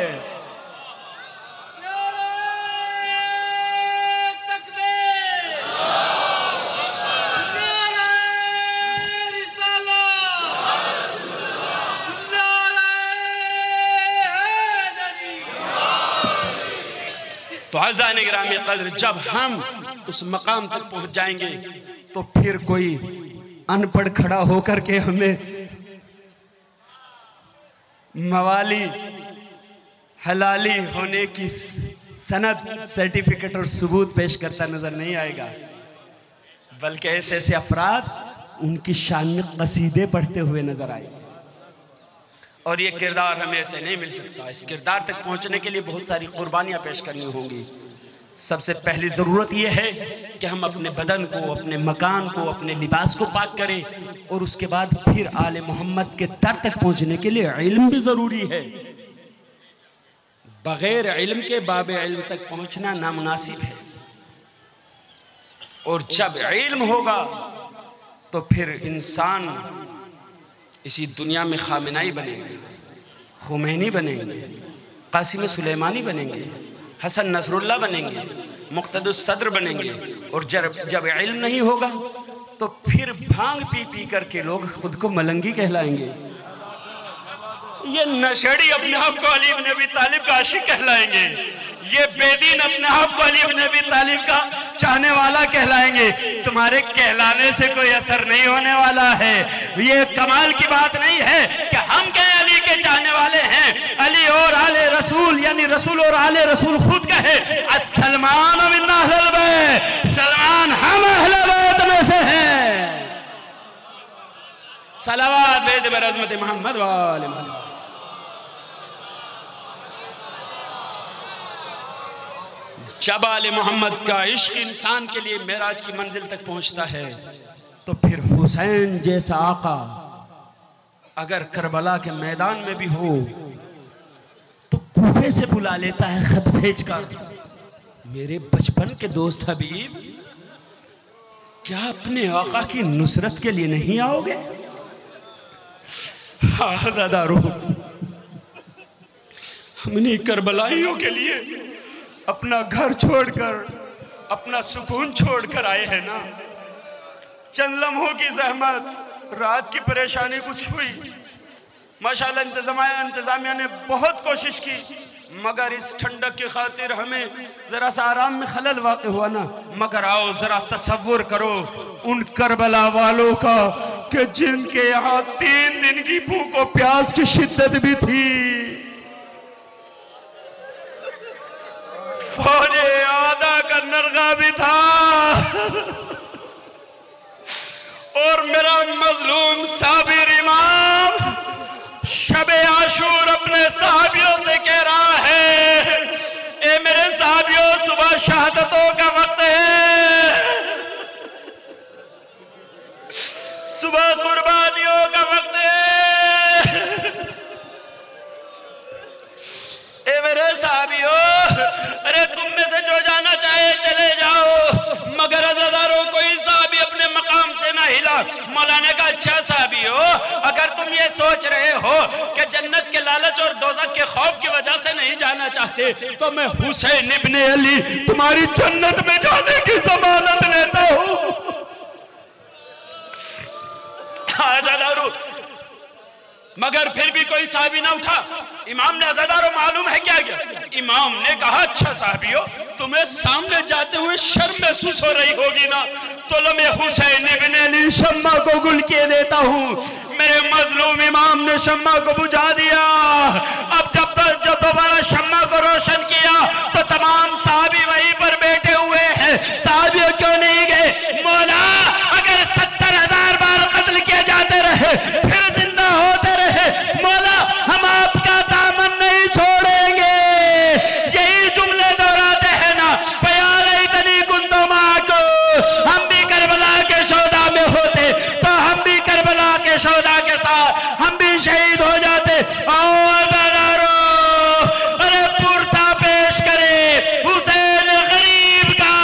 तो आज़ान गिरामी क़द्र जब हम उस मकाम तक पहुंच जाएंगे तो फिर कोई अनपढ़ खड़ा होकर के हमें मवाली हलाली होने की सनद, सर्टिफिकेट और सबूत पेश करता नजर नहीं आएगा, बल्कि ऐसे ऐसे अफराद उनकी शान में कसीदे पढ़ते हुए नजर आएंगे। और ये किरदार हमें ऐसे नहीं मिल सकता। इस किरदार तक पहुंचने के लिए बहुत सारी कुर्बानियां पेश करनी होंगी। सबसे पहली ज़रूरत यह है कि हम अपने बदन को, अपने मकान को, अपने लिबास को पाक करें, और उसके बाद फिर आले मोहम्मद के दर तक पहुंचने के लिए इल्म भी ज़रूरी है। बग़ैर इल्म के बाबे इल्म तक पहुंचना नामुनासिब है। और जब इल्म होगा तो फिर इंसान इसी दुनिया में खामेनाई बनेंगे, खुमैनी बनेंगे, कासिम सुलेमानी बनेंगे, हसन नसरुल्लाह बनेंगे, मुक़्तदा सदर बनेंगे। और जब इल्म नहीं होगा तो फिर भांग पी पी करके लोग खुद को मलंगी कहलाएंगे। ये नशेड़ी अपने आप को अली इब्न अबी तालिब का आशिक कहलाएंगे, ये बेदीन अपने आप को अली इब्न अबी तालिब का चाहने वाला कहलाएंगे। तुम्हारे कहलाने से कोई असर नहीं होने वाला है। ये कमाल की बात नहीं है कि हम कहें अली के चाहने वाले हैं। अली और आले रसूल यानी रसूल और आले रसूल खुद कहे सलमान मिन्ना अहलुल बैत, सलमान हम अहले बैत में से हैं। सलावत बेद बरज़मत मोहम्मद वाले मोहम्मद। जब आले मोहम्मद का इश्क इंसान के लिए मेराज की मंजिल तक पहुंचता है तो फिर हुसैन जैसा आका अगर करबला के मैदान में भी हो तो कूफे से बुला लेता है खत भेजकर, मेरे बचपन के दोस्त हबीब, क्या अपने आका की नुसरत के लिए नहीं आओगे? आज़ादा रूह, हमने करबलाइयों के लिए अपना घर छोड़कर, अपना सुकून छोड़कर आए हैं ना। चंद लम्हों की जहमत, रात की परेशानी कुछ हुई, माशाअल्लाह इंतजामिया ने बहुत कोशिश की, मगर इस ठंडक की खातिर हमें जरा सा आराम में खलल वाक़ हुआ ना। मगर आओ जरा तसव्वुर करो उन करबला वालों का कि जिनके यहाँ 3 दिन की भूख और प्यास की शिद्दत भी थी, फौजे आदा का नरगा भी था, और मेरा मजलूम साबिर इमाम शबे आशूर अपने साहबियों से कह रहा है, ए मेरे साहबियों सुबह शहादतों का वक्त है, सुबह कुर्बानियों का वक्त है। ए मेरे साहबियों, अरे तुम में से जो जाना चाहे चले जाओ, मगर अज़ादारों कोई साहबी अपने मकाम से ना हिला। मौलाना का अच्छा साहबी हो, अगर तुम ये सोच रहे हो कि जन्नत के लालच और दोज़ख के खौफ की वजह से नहीं जाना चाहते, तो मैं हुसैन इब्ने अली तुम्हारी जन्नत में जाने की जमानत लेता हूं। अज़ादारों, मगर फिर भी कोई साहबी ना उठा। इमाम ने अज़ादारों मालूम है क्या किया? इमाम ने कहा, अच्छा साहबियों, तुम्हें सामने जाते हुए शर्म महसूस हो रही होगी ना, तो मैं हुसैन इब्ने अली शम्मा को गुल किए देता हूँ। मेरे मजलूम इमाम ने शम्मा को बुझा दिया। अब जब दोबारा शम्मा को रोशन किया तो तमाम साहबी वहीं पर बैठे हुए हैं। साहबियों क्यों नहीं गए? मौला, अगर 70,000 बार कत्ल किए जाते रहे फिर जिंदा होते रहे, मौला हम आपका दामन नहीं छोड़ेंगे। यही जुमले दोहराते हैं ना, फया लैतनी कुन्तु माअकुम, हम भी करबला के शोदा में होते तो हम भी करबला के शोदा के साथ हम भी शहीद हो जाते। अरे पुरसा पेश करे हुसैन गरीब का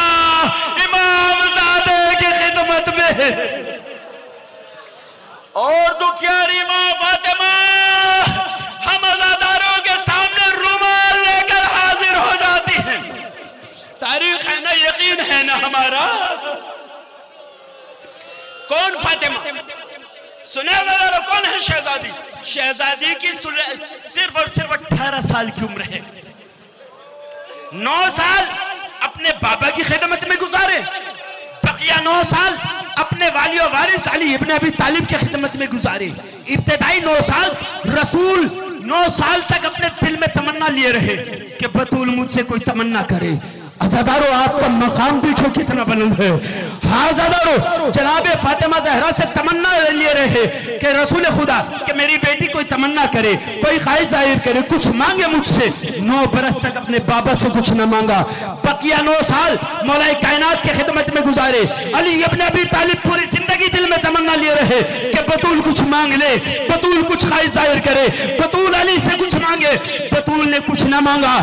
इमाम ज़ादे की खिदमत में। और दुखियारी माँ फातिमा हम अज़ादारों के सामने रुमाल लेकर हाजिर हो जाती हैं। तारीख है ना, यकीन है ना हमारा। कौन फातिमा? सुने अज़ादारों, कौन है शहजादी? शहजादी की सिर्फ और सिर्फ 18 साल की उम्र है। 9 साल अपने बाबा की खिदमत में गुजारे, बकिया 9 साल अपने वाली और वारिस अली इब्ने अबी तालिब की खिदमत में गुजारे। इब्तिदाई 9 साल रसूल 9 साल तक अपने दिल में तमन्ना लिए रहे कि बतूल मुझसे कोई तमन्ना करे। अज़ादारों, आपका मकाम देखो कितना बुलंद है। हाँ अज़ादारों, जनाबे फातिमा ज़हरा से तमन्ना लिए रहे कि रसूल खुदा कि मेरी बेटी कोई तमन्ना करे, कोई ख्वाहिश जाहिर करे, कुछ मांगे मुझसे। 9 बरस तक अपने बाबा से कुछ न मांगा। बकिया 9 साल मौला कायनात की खिदमत में गुजारे। अली इब्ने अबी तालिब पूरी जिंदगी दिल में तमन्ना लिए रहे कि बतूल कुछ मांग ले, बतूल कुछ ख्वाहिश जाहिर करे, बतूल अली से कुछ मांगे। बतूल ने कुछ न मांगा।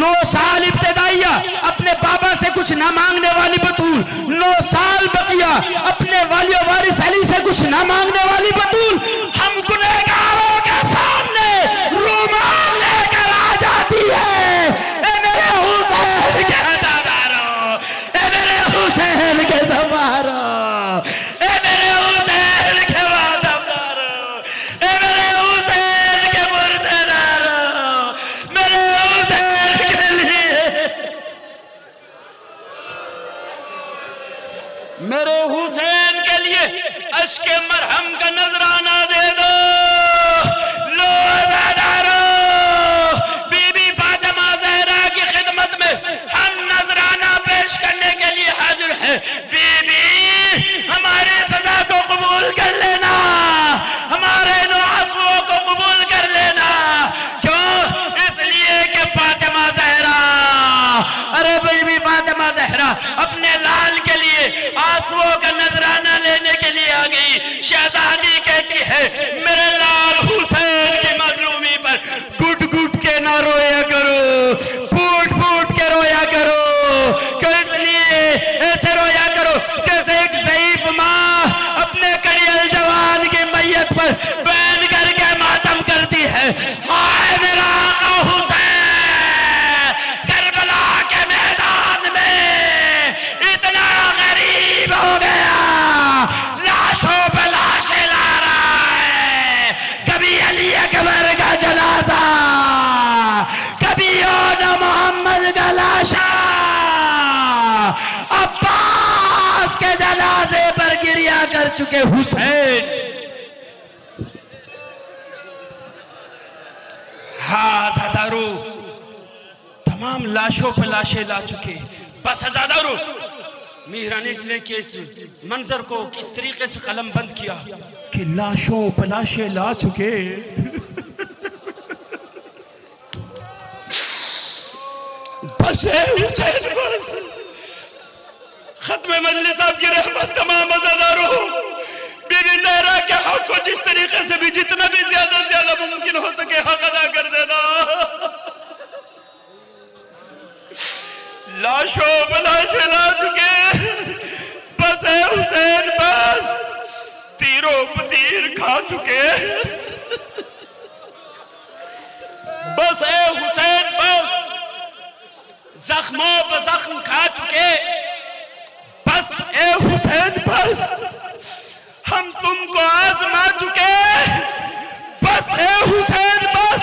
9 साल इब्तिदाइया अपने बाबा से कुछ ना मांगने वाली बतूल, 9 साल बकिया अपने वाली और वारिस अली से कुछ ना मांगने वाली बतूल, हम गुनहगारों के सामने रुमाल लेकर आ जाती है। ए मेरे हुसैन के अज़ादारों, ए मेरे हुसैन के ज़वारों, ए मेरे हुसैन के वादफदारों, ए मेरे हुसैन के मुर्शिदारों, मेरे हुसैन के लिए, मेरे हुसैन के लिए अश्के मरहम का नजराना दे दो। लो अज़ादारों, बीबी फातिमा ज़हरा की खिदमत में हम नजराना पेश करने के लिए हाजिर हैं। बीबी, हमारी सजा को कबूल कर लेना, हमारे इन आंसुओं को कबूल कर लेना। क्यों? इसलिए कि फातिमा ज़हरा, अरे बीबी फातिमा ज़हरा अपने लाल के लिए आंसुओं का नजराना लेने के लिए आ गई। शहजादी कहती है, मेरे लाल हुसैन की मजलूमी पर घुट घुट के ना रोया करो, फूट फूट के रोया करो। क्यों? इसलिए ऐसे रोया करो जैसे एक ज़ईफ माँ अपने कड़ियल जवान की मैयत पर बैठ करके मातम करती है। हाय मेरा आका हुसैन करबला के मैदान में इतना गरीब हो गया, लाशों पे लाशें ला चुके हुसैन। हाँ आजादारो, तमाम लाशों पर लाशें ला चुके। बस आजादारो, मीर अनीस ने इस मंजर को किस तरीके से कलम बंद किया कि लाशों पर लाशें ला चुके। बस हुसैन, खत्म मजलिस आपकी रहमत तमाम अज़ादारों, बीबी ज़हरा के हक को जिस तरीके से भी जितना भी ज्यादा से ज्यादा मुमकिन हो सके हक अदा कर देना। लाशों पर लाशें ला चुके। बस है हुसैन, बस तीरों पर तीर खा चुके। बस है हुसैन, बस जख्मों पर जख्म खा चुके। बस ए हुसैन, बस हम तुमको आजमा चुके। बस ए हुसैन, बस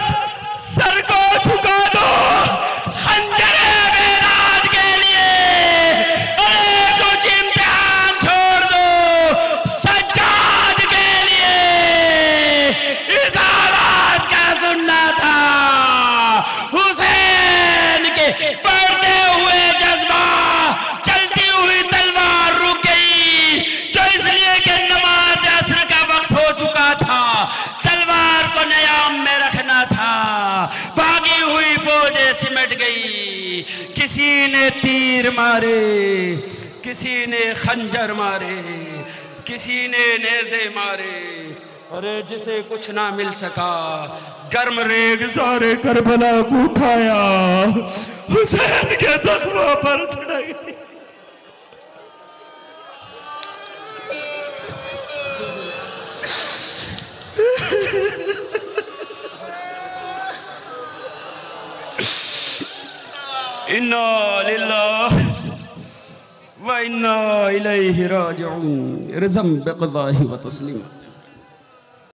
सर को झुका दो खंजरे बेदाद के लिए, अरे कुछ इम्तिहान छोड़ दो सज्जाद के लिए। इस आवाज का सुनना था हुसैन के बढ़ते हुए जज्बा, चलती हुई तलवार रुक गई तो इसलिए कि नमाज असर का वक्त हो चुका था, तलवार को न्याम में रखना था। भागी हुई फौजें सिमट गई, किसी ने तीर मारे, किसी ने खंजर मारे, किसी ने नेज़े मारे। अरे जिसे कुछ ना मिल सका गर्म रेग सारे करबला को उठाया, हुसैन के जख्मों पर छिड़क गई। इन्ना लिल्लाहि व इन्ना इलैहि राजिऊन। रिज़म बिक़ज़ाहि व तस्लीम।